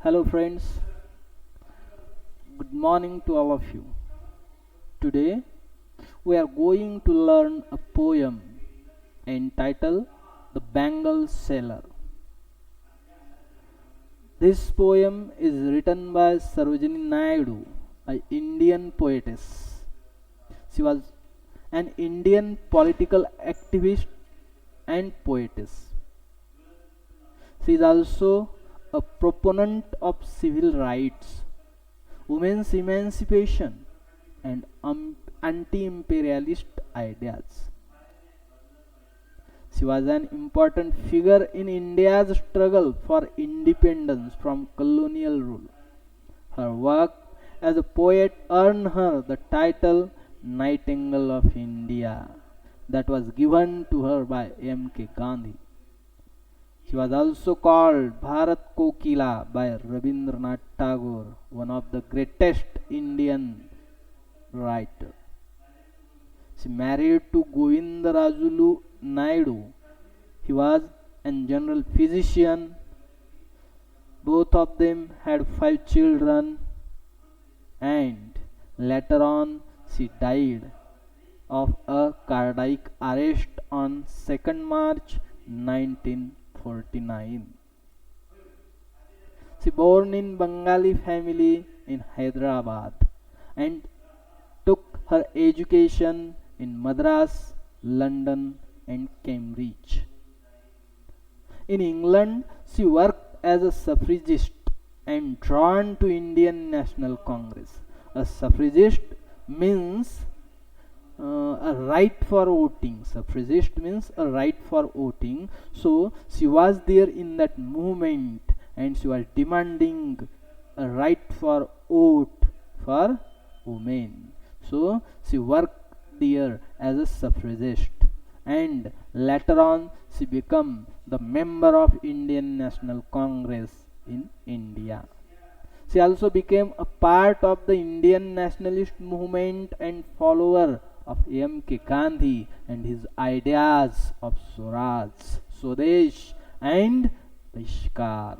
Hello, friends. Good morning to all of you. Today, we are going to learn a poem entitled The Bangle Seller. This poem is written by Sarojini Naidu, an Indian poetess. She was an Indian political activist and poetess. She is also a proponent of civil rights, women's emancipation, and anti imperialist ideas. She was an important figure in India's struggle for independence from colonial rule. Her work as a poet earned her the title Nightingale of India that was given to her by M.K. Gandhi. She was also called Bharat Kokila by Rabindranath Tagore, one of the greatest Indian writers. She married to Govindarajulu Naidu. He was a general physician. Both of them had 5 children, and later on she died of a cardiac arrest on 2nd March 1949. She born in Bengali family in Hyderabad and took her education in Madras, London and Cambridge. In England, she worked as a suffragist and drawn to Indian National Congress. A suffragist means a right for voting. Suffragist means a right for voting. So she was there in that movement and she was demanding a right for vote for women. So she worked there as a suffragist and later on she became the member of Indian National Congress in India. She also became a part of the Indian nationalist movement and follower of M.K. Gandhi and his ideas of Swaraj, Swadesh and Bhishkar.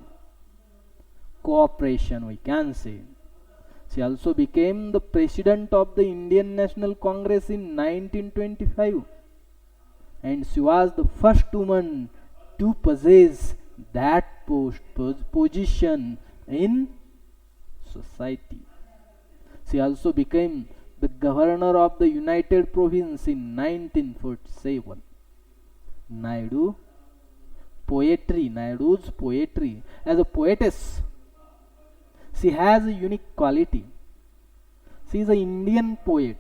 Cooperation, we can say. She also became the president of the Indian National Congress in 1925 and she was the first woman to possess that position in society. She also became the governor of the United Province in 1947. Naidu's poetry. As a poetess, she has a unique quality. She is an Indian poet.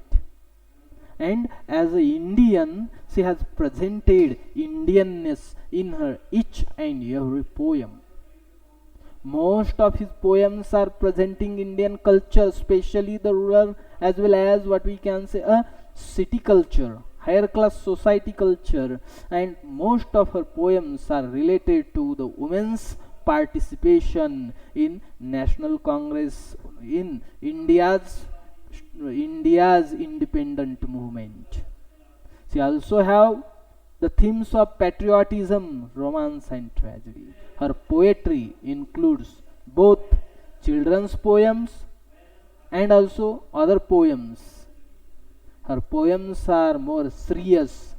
And as an Indian, she has presented Indianness in her each and every poem. Most of his poems are presenting Indian culture, especially the rural as well as what we can say a city culture, higher class society culture, and most of her poems are related to the women's participation in National Congress in India's independent movement. She also have the themes of patriotism, romance and tragedy. Her poetry includes both children's poems and also other poems. Her poems are more serious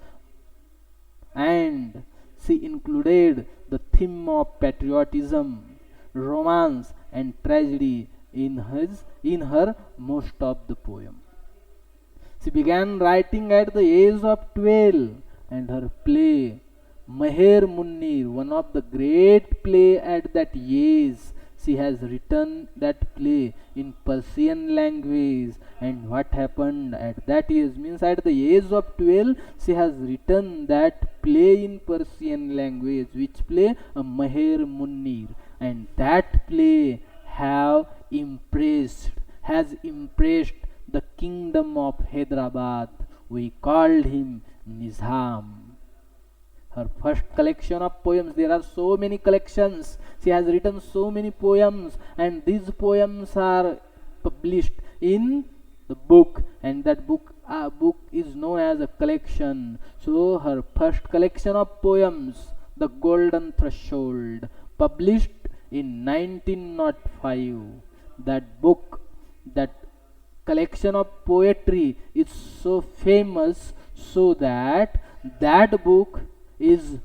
and she included the theme of patriotism, romance and tragedy in her most of the poem. She began writing at the age of 12 and her play Meher Munnir, one of the great play at that age. She has written that play in Persian language, and what happened at that age means at the age of 12 she has written that play in Persian language, which play a Meher Munnir, and that play has impressed the kingdom of Hyderabad. We called him Nizam. Her first collection of poems, there are so many collections. She has written so many poems and these poems are published in the book, and that book is known as a collection. So her first collection of poems, The Golden Threshold, published in 1905. That book, that collection of poetry is so famous, so that that book is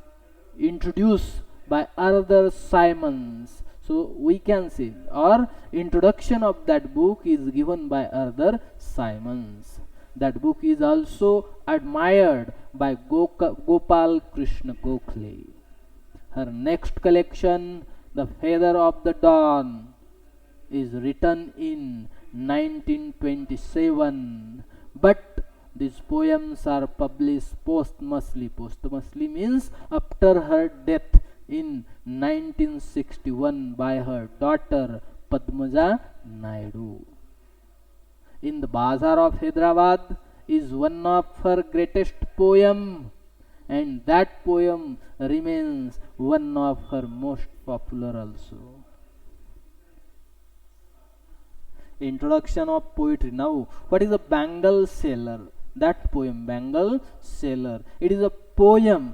introduced by Arthur Simons. So we can see, or introduction of that book is given by Arthur Simons. That book is also admired by Gopal Krishna Gokhale. Her next collection, The Feather of the Dawn, is written in 1927, but these poems are published posthumously. Posthumously means after her death in 1961 by her daughter Padmaja Naidu. In the Bazaar of Hyderabad is one of her greatest poem, and that poem remains one of her most popular also. Introduction of poetry. Now, what is a Bangle Sailor? That poem, Bangle Sailor. It is a poem,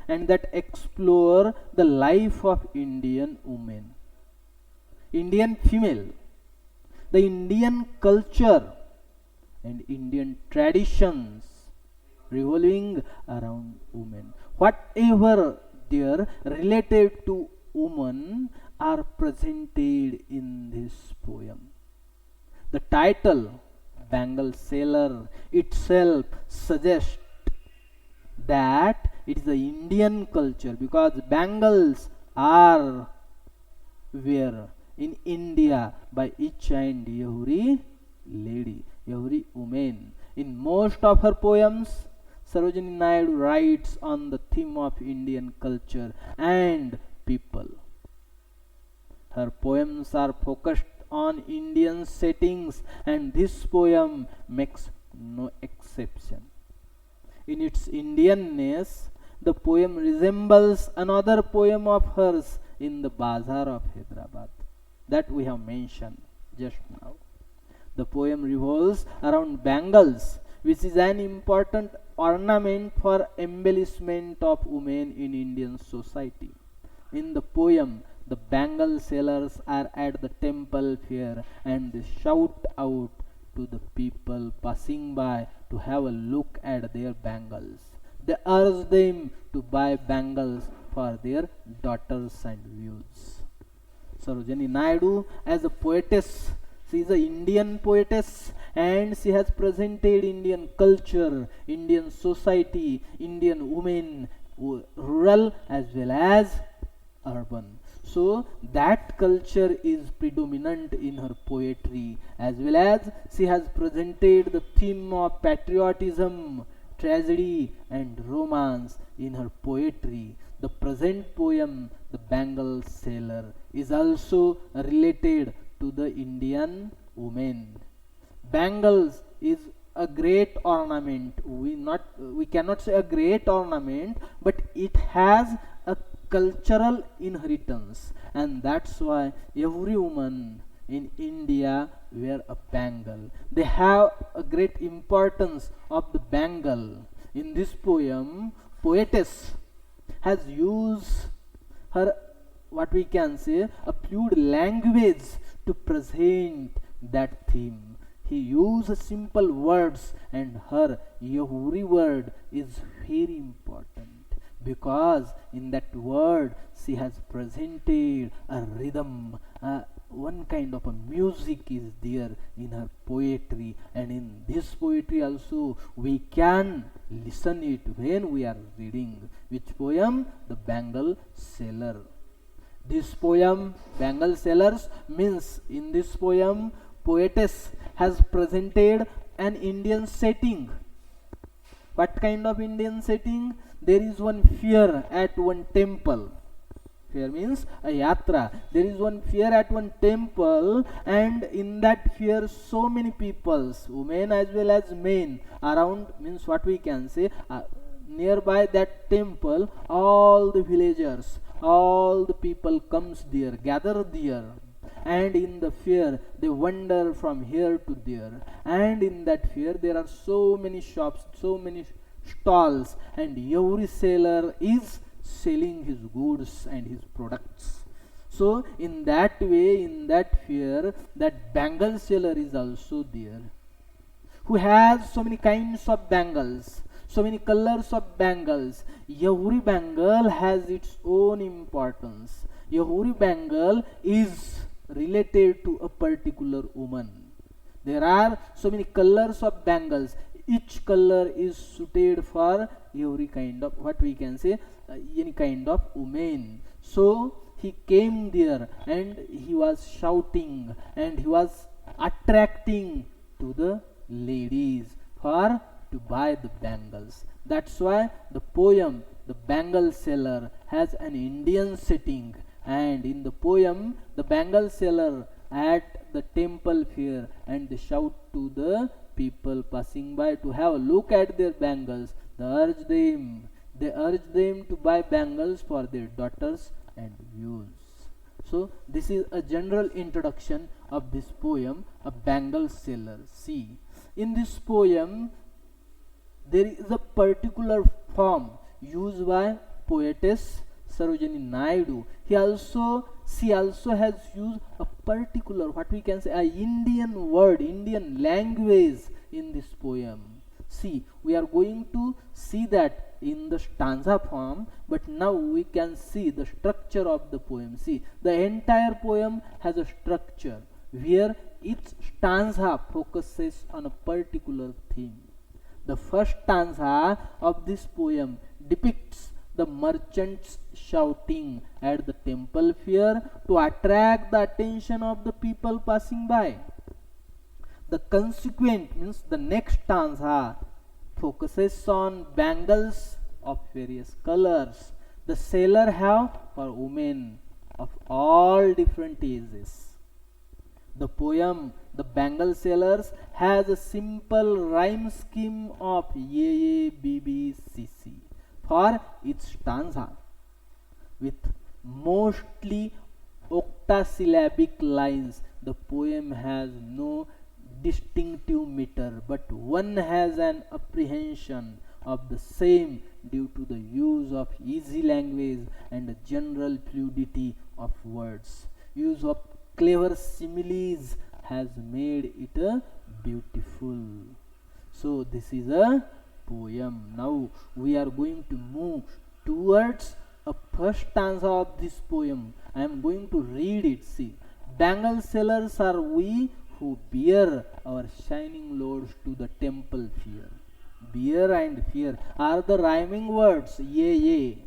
and that explore the life of Indian women, Indian female, the Indian culture and Indian traditions revolving around women. Whatever there related to woman are presented in this poem. The title, Bangle Sailor, itself suggests that it is the Indian culture, because bangles are wear in India by each and every lady, every woman. In most of her poems, Sarojini Naidu writes on the theme of Indian culture and people. Her poems are focused on Indian settings, and this poem makes no exception. In its Indianness, the poem resembles another poem of hers in the Bazaar of Hyderabad that we have mentioned just now. The poem revolves around bangles, which is an important ornament for embellishment of women in Indian society. In the poem, the bangle sellers are at the temple fair and they shout out to the people passing by to have a look at their bangles. They urge them to buy bangles for their daughters and youths. Sarojini Naidu, as a poetess, she is an Indian poetess, and she has presented Indian culture, Indian society, Indian women, rural as well as urban. So that culture is predominant in her poetry, as well as she has presented the theme of patriotism, tragedy and romance in her poetry. The present poem, The Bangle Sailor, is also related to the Indian women. Bangles is a great ornament. We cannot say a great ornament, but it has a cultural inheritance, and that's why every woman in India wear a bangle. They have a great importance of the bangle. In this poem, poetess has used her, what we can say, a fluid language to present that theme. He used simple words, and her every word is very important, because in that word she has presented a rhythm, one kind of a music is there in her poetry, and in this poetry also we can listen it when we are reading. Which poem? The Bangle Sailor. This poem, Bangle Sailors, means in this poem poetess has presented an Indian setting. What kind of Indian setting? There is one fair at one temple. Fair means a yatra. There is one fair at one temple, and in that fair so many peoples, women as well as men, around, means what we can say, nearby that temple, all the villagers, all the people comes there, gather there, and in the fair they wander from here to there, and in that fair there are so many shops, so many stalls, and every seller is selling his goods and his products. So in that way, in that fear, that bangle seller is also there, who has so many kinds of bangles, so many colors of bangles. Every bangle has its own importance. Every bangle is related to a particular woman. There are so many colors of bangles. Each color is suited for every kind of, what we can say, any kind of woman. So he came there and he was shouting and he was attracting to the ladies for to buy the bangles. That's why the poem The Bangle Seller has an Indian setting, and in the poem the bangle seller at the temple fair and they shout to the people passing by to have a look at their bangles. They urge them to buy bangles for their daughters and use. So this is a general introduction of this poem, A Bangle Seller. See, in this poem there is a particular form used by poetess Sarojini Naidu. She also has used a particular, what we can say, a Indian word, Indian language in this poem. See, we are going to see that in the stanza form, but now we can see the structure of the poem. See, the entire poem has a structure where each stanza focuses on a particular theme. The first stanza of this poem depicts the merchants shouting at the temple fair to attract the attention of the people passing by. The consequent means the next stanza focuses on bangles of various colors the seller have for women of all different ages. The poem The Bangle Sellers has a simple rhyme scheme of A, B, B, C, C for each stanza, with mostly octasyllabic lines. The poem has no distinctive meter, but one has an apprehension of the same due to the use of easy language and the general fluidity of words. Use of clever similes has made it beautiful. So this is a poem. Now we are going to move towards a first stanza of this poem. I am going to read it. See, bangle sellers are we who bear our shining loads to the temple fair. Bear and fear are the rhyming words. Yea.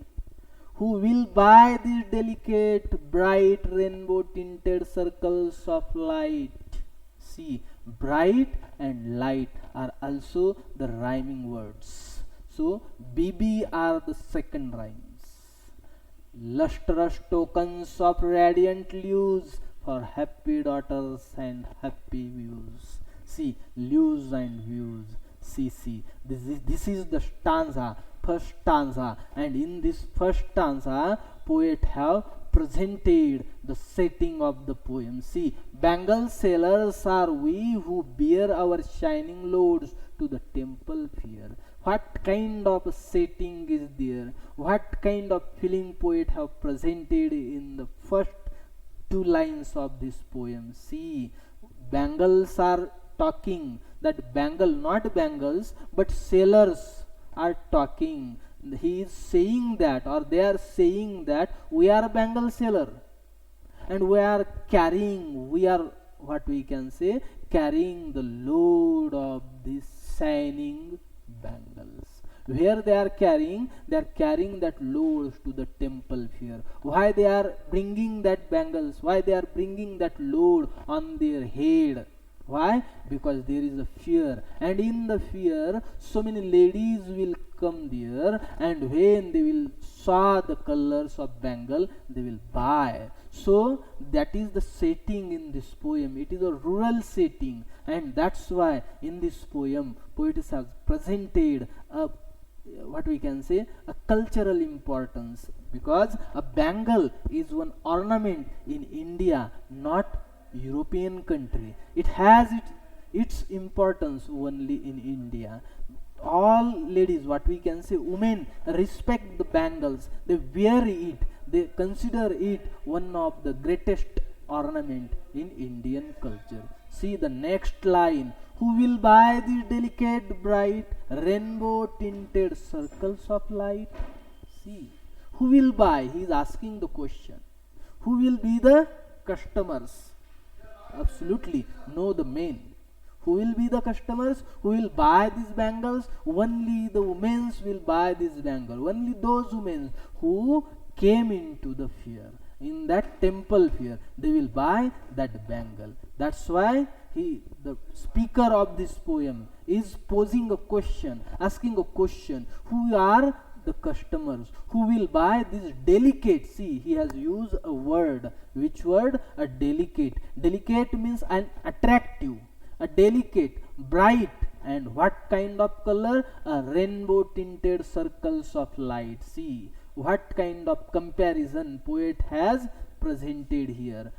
Who will buy these delicate, bright, rainbow-tinted circles of light? See, bright and light are also the rhyming words. So, BB are the second rhymes. Lustrous tokens of radiant hues for happy daughters and happy views. See, views and views. See. This is the stanza, first stanza, and in this first stanza, poet have presented the setting of the poem. See, bangle sellers are we who bear our shining loads to the temple fair. What kind of a setting is there? What kind of feeling poet have presented in the first two lines of this poem? See, bangles are talking, that bangle, not bangles, but sellers are talking. He is saying that, or they are saying that we are a bangle seller and we are what we can say, carrying the load of these shining bangles. Where they are carrying that load to the temple fair. Why they are bringing that bangles? Why they are bringing that load on their head? Why? Because there is a fear, and in the fear so many ladies will come there, and when they will saw the colors of bangle, they will buy. So that is the setting in this poem. It is a rural setting, and that's why in this poem poetess has presented a, what we can say, a cultural importance, because a bangle is one ornament in India, not European country. It has its importance only in India. All ladies, what we can say, women respect the bangles. They wear it. They consider it one of the greatest ornament in Indian culture. See the next line. Who will buy these delicate, bright, rainbow tinted circles of light? See, who will buy? He is asking the question. Who will be the customers? Absolutely, no, the men. Who will be the customers? Who will buy these bangles? Only the women will buy this bangle. Only those women who came into the fair, in that temple fair, they will buy that bangle. That's why the speaker of this poem, is posing a question, asking a question. Who are the customers who will buy this delicate? See, he has used a word. Which word? A delicate. Delicate means an attractive, a delicate, bright, and what kind of color? A rainbow tinted circles of light. See what kind of comparison poet has presented here.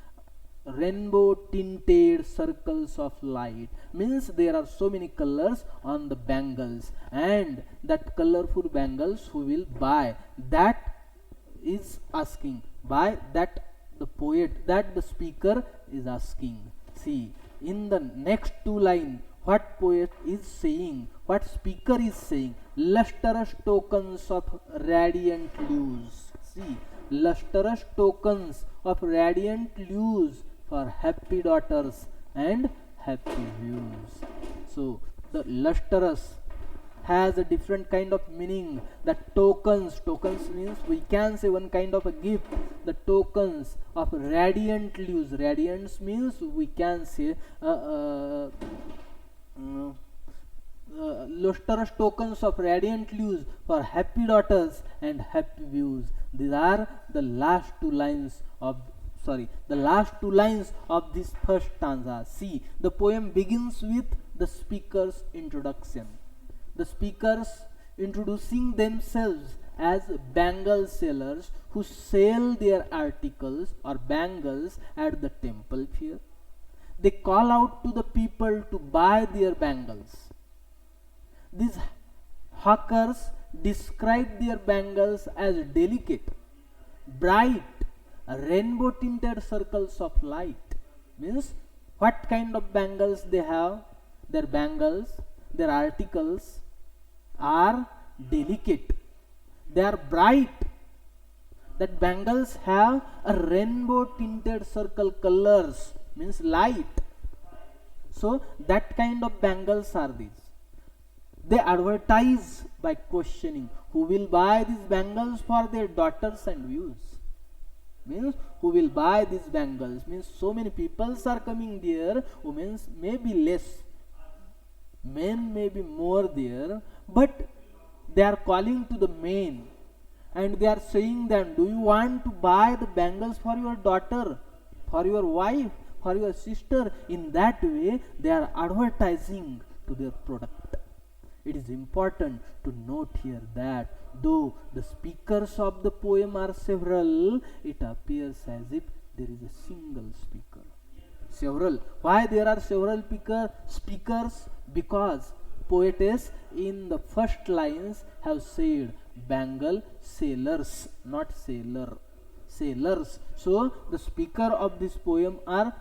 Rainbow tinted circles of light means there are so many colors on the bangles, and that colorful bangles who will buy, that is asking, by that the poet, that the speaker is asking. See, in the next two lines, what poet is saying, what speaker is saying? Lustrous tokens of radiant hues. See, lustrous tokens of radiant hues for happy daughters and happy views. So the lustrous has a different kind of meaning. The tokens means we can say one kind of a gift. The tokens of radiant hues. Radiance means we can say lustrous tokens of radiant hues for happy daughters and happy views. These are the last two lines of this first stanza. See, the poem begins with the speaker's introduction. The speakers introducing themselves as bangle sellers who sell their articles or bangles at the temple fair. They call out to the people to buy their bangles. These hawkers describe their bangles as delicate, bright, rainbow tinted circles of light. Means what kind of bangles they have? Their bangles, their articles are delicate, they are bright. That bangles have a rainbow tinted circle colors, means light. So that kind of bangles are these. They advertise by questioning who will buy these bangles for their daughters and views. Means who will buy these bangles, means so many people are coming there. Women may be less, men may be more there, but they are calling to the men and they are saying them, do you want to buy the bangles for your daughter, for your wife, for your sister? In that way they are advertising to their product. It is important to note here that though the speakers of the poem are several, it appears as if there is a single speaker. Several. Why there are several speakers? Because poetess in the first lines have said bangle sellers, not sailor. Sailors. So the speaker of this poem are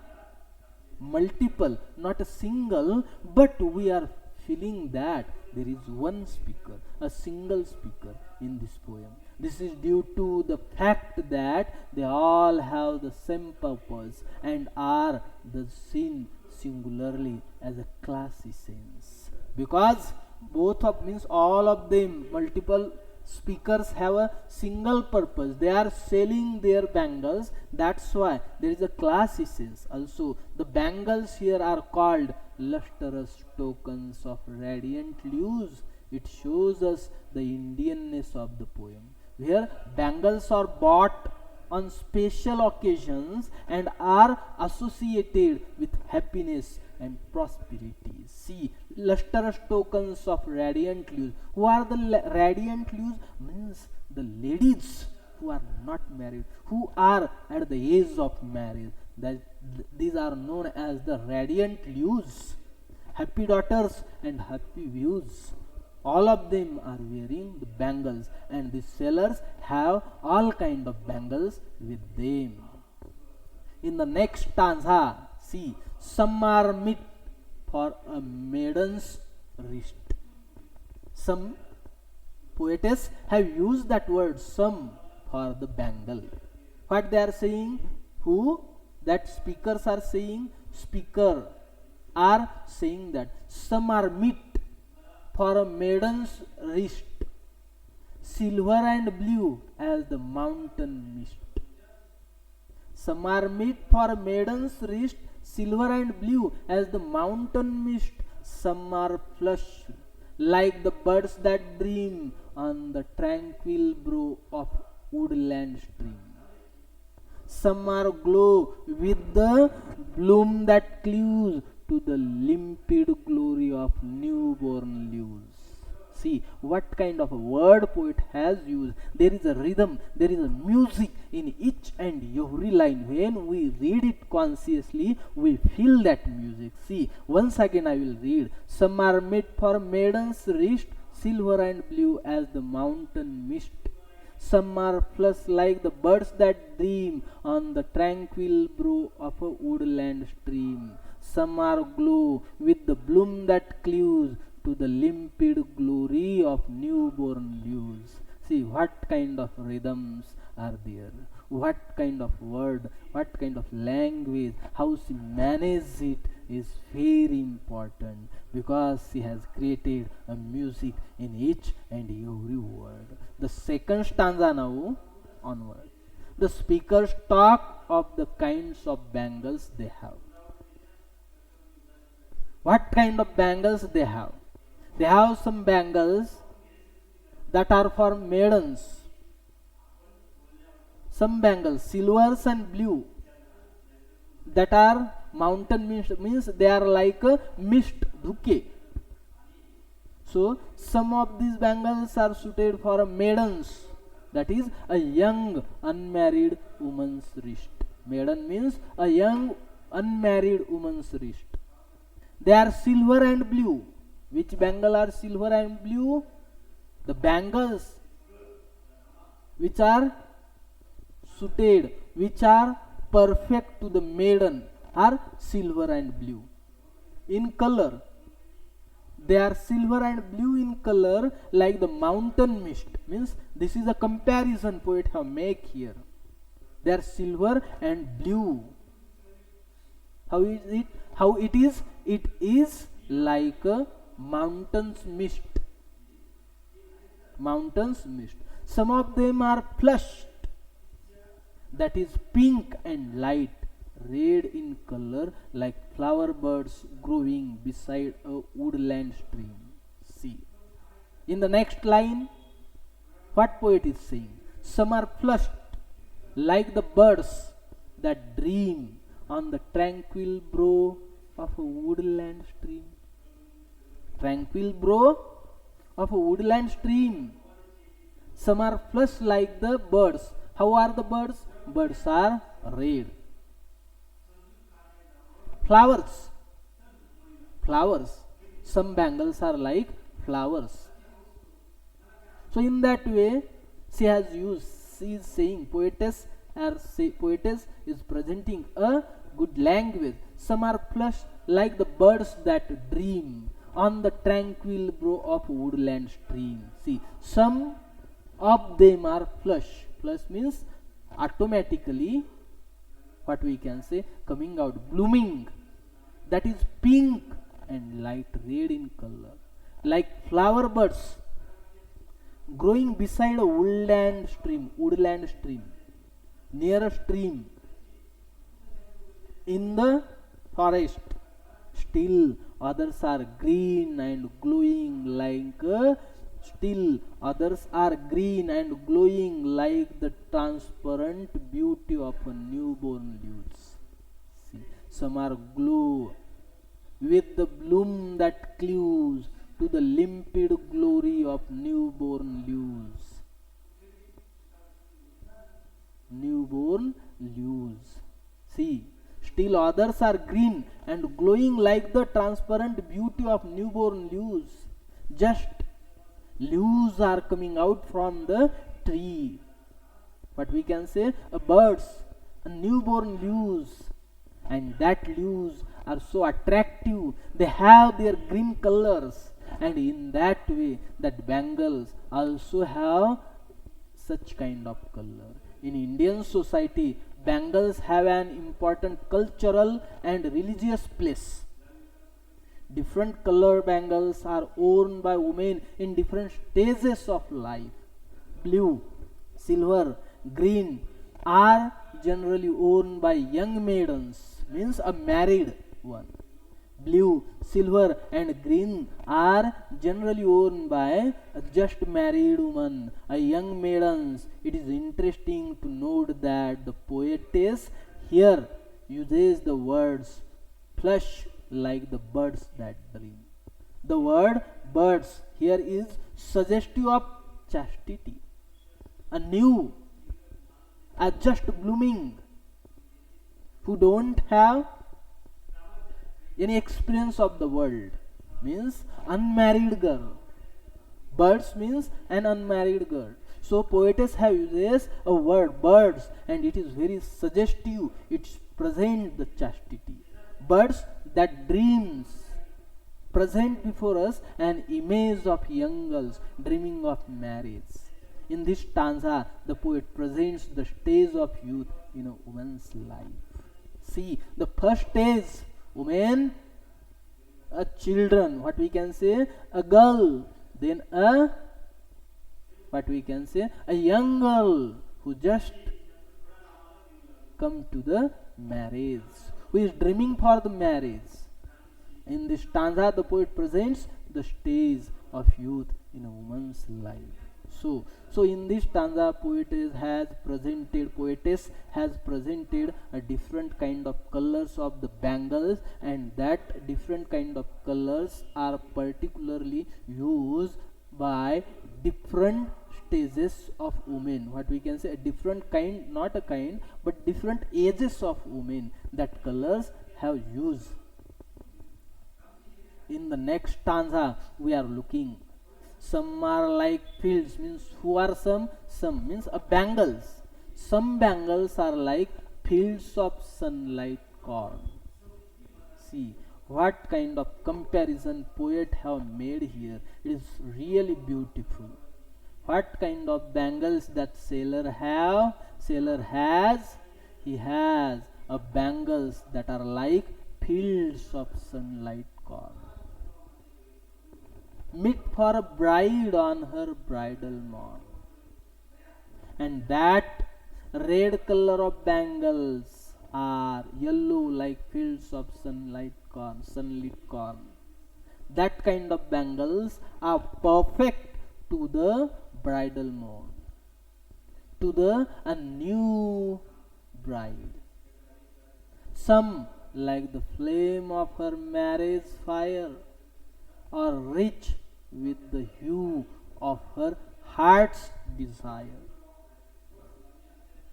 multiple, not a single, but we are feeling that there is one speaker, a single speaker in this poem. This is due to the fact that they all have the same purpose and are the seen singularly as a classy sense. Because both of means all of them, multiple speakers have a single purpose. They are selling their bangles. That's why there is a classy sense. Also, the bangles here are called lustrous tokens of radiant hues. It shows us the Indianness of the poem. Here, bangles are bought on special occasions and are associated with happiness and prosperity. See, lustrous tokens of radiant hues. Who are the radiant hues? Means the ladies who are not married, who are at the age of marriage. These are known as the radiant hues. Happy daughters and happy views. All of them are wearing the bangles, and the sellers have all kind of bangles with them. In the next stanza, see, some are meet for a maiden's wrist. Some poetess have used that word some for the bangle. What they are saying? Who? That speakers are saying? Speaker are saying that some are meet for a maiden's wrist, silver and blue as the mountain mist. Some are meet for a maiden's wrist, silver and blue as the mountain mist. Some are flush like the birds that dream on the tranquil brow of woodland stream. Some are glow with the bloom that cleaves to the limpid glory of newborn leaves. See what kind of a word poet has used. There is a rhythm, there is a music in each and every line. When we read it consciously, we feel that music. See, once again I will read. Some are made for maiden's wrist, silver and blue as the mountain mist. Some are flush like the birds that dream on the tranquil brow of a woodland stream. Some are glow with the bloom that cleaves to the limpid glory of newborn leaves. See what kind of rhythms are there, what kind of word, what kind of language, how she manages it is very important, because she has created a music in each and every word. The second stanza now onward. The speakers talk of the kinds of bangles they have. What kind of bangles they have? They have some bangles that are for maidens. Some bangles, silvers and blue, that are mountain mist, means they are like a mist, dhuke. So some of these bangles are suited for a maidens, that is a young unmarried woman's wrist. Maiden means a young unmarried woman's wrist. They are silver and blue. Which bangle are silver and blue? The bangles which are suited, which are perfect to the maiden, are silver and blue. In color, they are silver and blue in color like the mountain mist. Means this is a comparison poet have make here. They are silver and blue. How is it? How it is? It is like a mountain's mist. Mountain's mist. Some of them are flushed, that is pink and light red in color like flower buds growing beside a woodland stream. See. In the next line, what poet is saying? Some are flushed like the birds that dream on the tranquil brow of a woodland stream. Tranquil brow of a woodland stream. Some are flushed like the birds. How are the birds? Birds are red. Flowers. Flowers. Some bangles are like flowers. So in that way, she has used, she is saying, poetess is presenting a good language. Some are flushed like the birds that dream on the tranquil brow of woodland stream. See, some of them are flush. Flush means automatically, what we can say, coming out, blooming. That is pink and light red in color, like flower buds growing beside a woodland stream, near a stream in the forest. Still others are green and glowing like the transparent beauty of a newborn leaves. See, some are glow with the bloom that cleaves to the limpid glory of newborn leaves. Newborn leaves. See, still others are green and glowing like the transparent beauty of newborn leaves. Just leaves are coming out from the tree. What we can say, a birds, a newborn leaves, and that leaves are so attractive. They have their green colors, and in that way that bangles also have such kind of color. In Indian society, bangles have an important cultural and religious place. Different color bangles are worn by women in different stages of life. Blue, silver, green are generally worn by young maidens, means a married one. Blue, silver, and green are generally worn by a just married woman, a young maidens. It is interesting to note that the poetess here uses the words flush like the birds that dream. The word birds here is suggestive of chastity, a new, a just blooming, who don't have any experience of the world, means unmarried girl. Birds means an unmarried girl. So poetess have uses a word birds, and it is very suggestive. It presents the chastity. Birds that dreams present before us an image of young girls dreaming of marriage. In this stanza, the poet presents the stage of youth in a woman's life. See, the first stage, woman, a children, what we can say, a girl, then a, what we can say, a young girl who just come to the marriage, who is dreaming for the marriage. In this stanza, the poet presents the stage of youth in a woman's life. So in this stanza, poetess has presented a different kind of colors of the bangles, and that different kind of colors are particularly used by different stages of women. What we can say, a different kind, not a kind, but different ages of women that colors have used. In the next stanza, we are looking. Some are like fields, means who are some means a bangles. Some bangles are like fields of sunlight corn. See what kind of comparison poet have made here. It is really beautiful. What kind of bangles that sailor have? Sailor has, he has a bangles that are like fields of sunlight corn, meet for a bride on her bridal morn. And that red color of bangles are yellow like fields of sunlit corn. That kind of bangles are perfect to the bridal morn, to the a new bride. Some like the flame of her marriage fire, or rich with the hue of her heart's desire,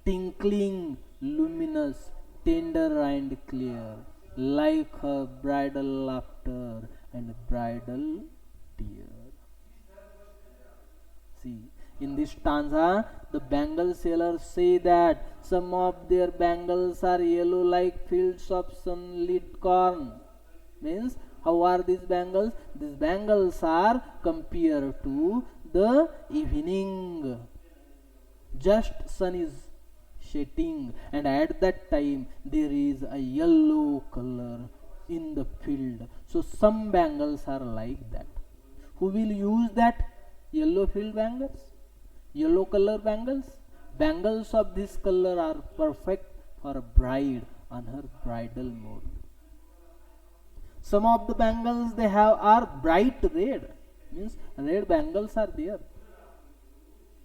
tinkling, luminous, tender and clear, like her bridal laughter and bridal tear. See, in this stanza, the bangle sellers say that some of their bangles are yellow like fields of sunlit corn. Means, how are these bangles? These bangles are compared to the evening. Just sun is setting, and at that time there is a yellow color in the field. So some bangles are like that. Who will use that yellow field bangles? Yellow color bangles? Bangles of this color are perfect for a bride on her bridal morn. Some of the bangles they have are bright red, means red bangles are there.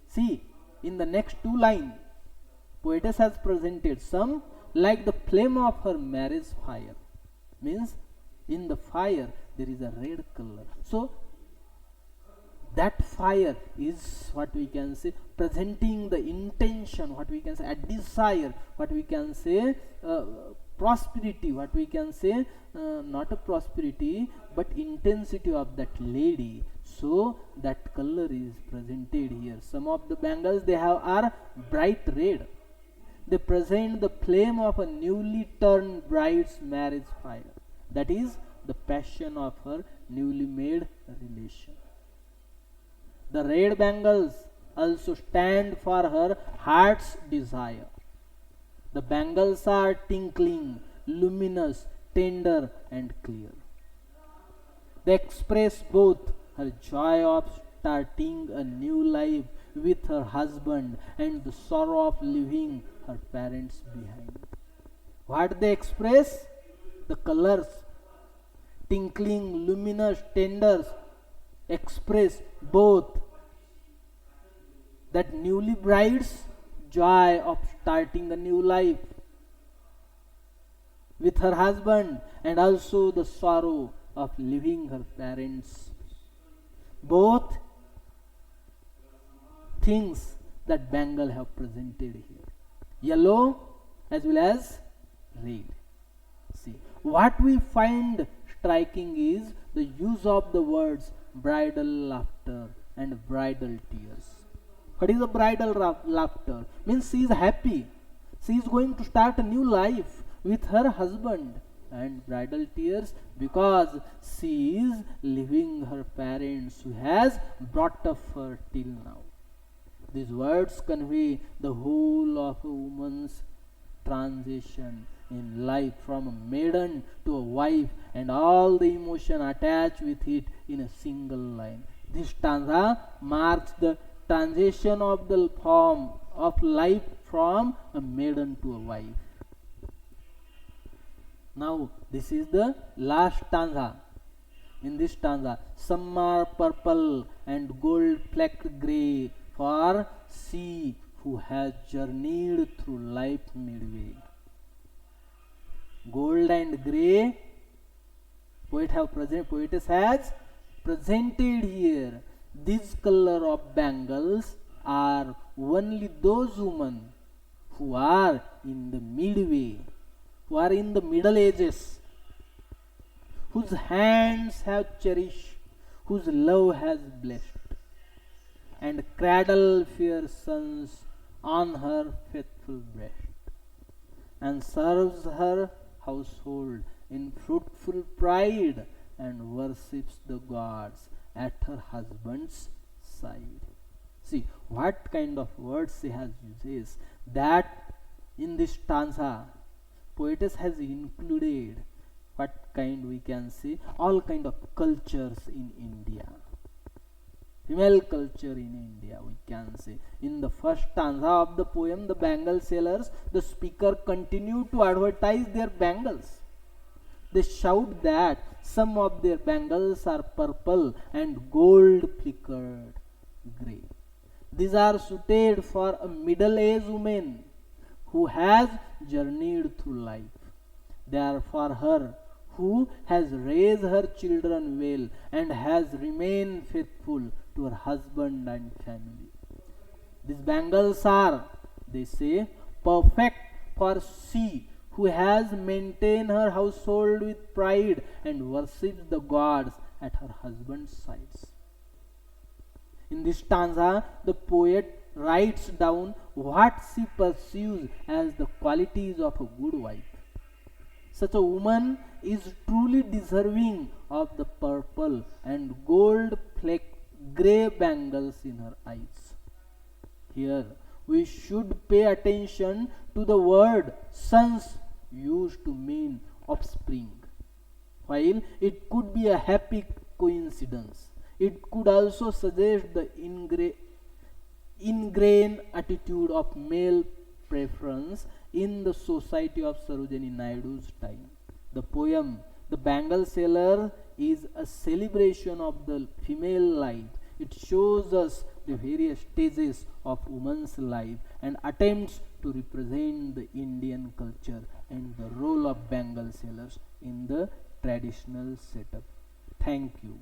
See, in the next two lines, poetess has presented some like the flame of her marriage fire, means in the fire there is a red color. So that fire is what we can say presenting the intention, what we can say a desire, what we can say prosperity, what we can say not a prosperity but intensity of that lady. So that color is presented here. Some of the bangles they have are bright red. They present the flame of a newly turned bride's marriage fire. That is the passion of her newly made relation. The red bangles also stand for her heart's desire. The bangles are tinkling, luminous, tender, and clear. They express both her joy of starting a new life with her husband and the sorrow of leaving her parents behind. What they express? The colors, tinkling, luminous, tender, express both that newly bride's joy of starting a new life with her husband and also the sorrow of leaving her parents. Both things that Bangle have presented here. Yellow as well as red. See, what we find striking is the use of the words bridal laughter and bridal tears. What is a bridal laughter? Means she is happy. She is going to start a new life with her husband. And bridal tears because she is leaving her parents who has brought up her till now. These words convey the whole of a woman's transition in life from a maiden to a wife and all the emotion attached with it in a single line. This stanza marks the transition of the form of life from a maiden to a wife. Now this is the last stanza. In this stanza, some are purple and gold flecked grey for she who has journeyed through life midway. Gold and grey, poetess has presented here. This color of bangles are only those women who are in the midway, who are in the middle ages, whose hands have cherished, whose love has blessed, and cradle fair sons on her faithful breast, and serves her household in fruitful pride, and worships the gods at her husband's side. See what kind of words she has used. That in this stanza, poetess has included what kind we can say, all kind of cultures in India. Female culture in India, we can say. In the first stanza of the poem, The Bangle Sellers, the speaker continued to advertise their bangles. They shout that some of their bangles are purple and gold flickered grey. These are suited for a middle-aged woman who has journeyed through life. They are for her who has raised her children well and has remained faithful to her husband and family. These bangles are, they say, perfect for she who has maintained her household with pride and worships the gods at her husband's sides. In this stanza, the poet writes down what she perceives as the qualities of a good wife. Such a woman is truly deserving of the purple and gold flecked grey bangles in her eyes. Here, we should pay attention to the word sons used to mean offspring. While it could be a happy coincidence, it could also suggest the ingrained attitude of male preference in the society of Sarojini Naidu's time. The poem, The Bangle Seller, is a celebration of the female life. It shows us the various stages of woman's life and attempts to represent the Indian culture and the role of bangle sellers in the traditional setup. Thank you.